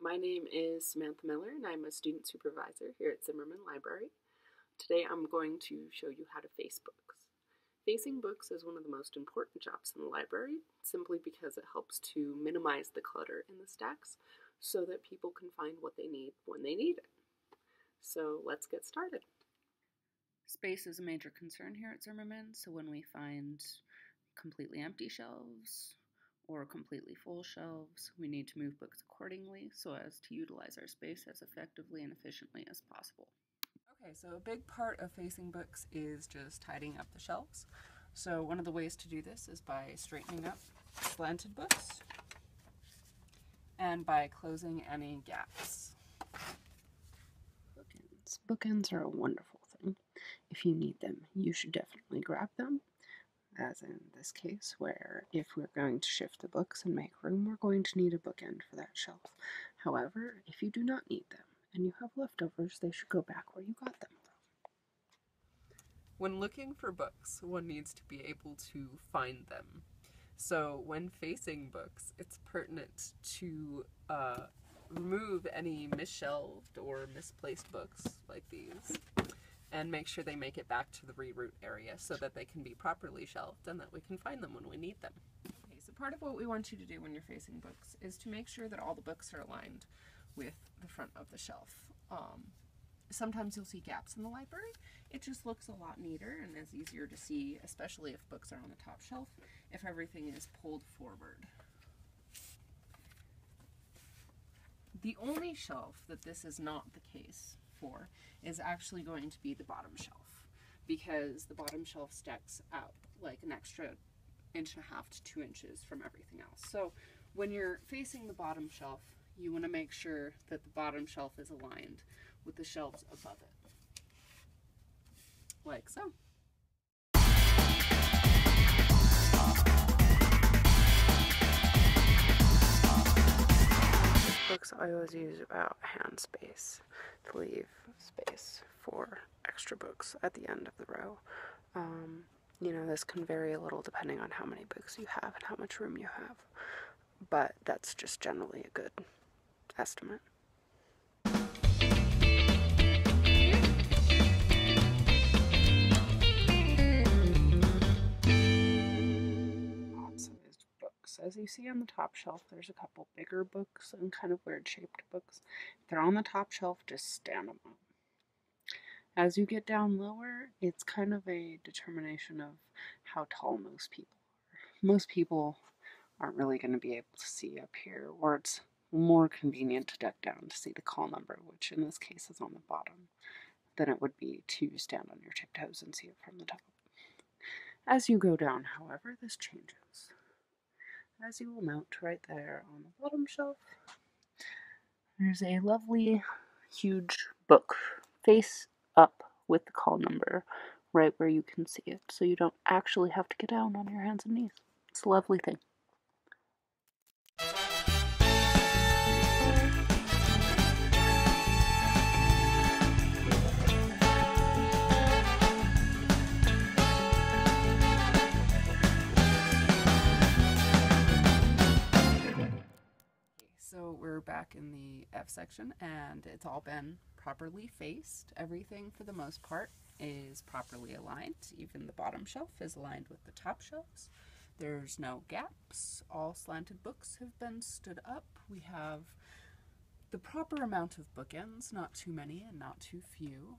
My name is Samantha Miller and I'm a student supervisor here at Zimmerman Library. Today I'm going to show you how to face books. Facing books is one of the most important jobs in the library simply because it helps to minimize the clutter in the stacks so that people can find what they need when they need it. So let's get started. Space is a major concern here at Zimmerman, so when we find completely empty shelves or completely full shelves, we need to move books accordingly so as to utilize our space as effectively and efficiently as possible. Okay, so a big part of facing books is just tidying up the shelves. So one of the ways to do this is by straightening up slanted books and by closing any gaps. Bookends. Bookends are a wonderful thing. If you need them, you should definitely grab them. As in this case, where if we're going to shift the books and make room, we're going to need a bookend for that shelf. However, if you do not need them and you have leftovers, they should go back where you got them from. When looking for books, one needs to be able to find them. So when facing books, it's pertinent to remove any misshelved or misplaced books like these, and make sure they make it back to the reroute area so that they can be properly shelved and that we can find them when we need them. Okay, so part of what we want you to do when you're facing books is to make sure that all the books are aligned with the front of the shelf. Sometimes you'll see gaps in the library. It just looks a lot neater and is easier to see, especially if books are on the top shelf, if everything is pulled forward. The only shelf that this is not the case for is actually going to be the bottom shelf, because the bottom shelf stacks out like an extra 1.5 to 2 inches from everything else. So when you're facing the bottom shelf, you want to make sure that the bottom shelf is aligned with the shelves above it, like so. Books I always use about hand space to leave space for extra books at the end of the row. You know, this can vary a little depending on how many books you have and how much room you have, but that's just generally a good estimate. As you see on the top shelf, there's a couple bigger books and kind of weird shaped books. If they're on the top shelf, just stand them up. As you get down lower, it's kind of a determination of how tall most people are. Most people aren't really going to be able to see up here, or it's more convenient to duck down to see the call number, which in this case is on the bottom, than it would be to stand on your tiptoes and see it from the top. As you go down, however, this changes. As you will note right there on the bottom shelf, there's a lovely, huge book face up with the call number right where you can see it, so you don't actually have to get down on your hands and knees. It's a lovely thing. So we're back in the F section and it's all been properly faced. Everything for the most part is properly aligned. Even the bottom shelf is aligned with the top shelves. There's no gaps. All slanted books have been stood up. We have the proper amount of bookends, not too many and not too few.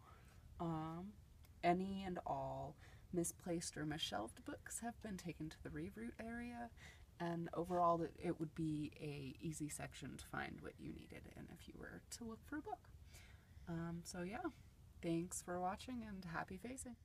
Any and all misplaced or misshelved books have been taken to the reroute area, and overall it would be a easy section to find what you needed in if you were to look for a book. So yeah, thanks for watching and happy facing.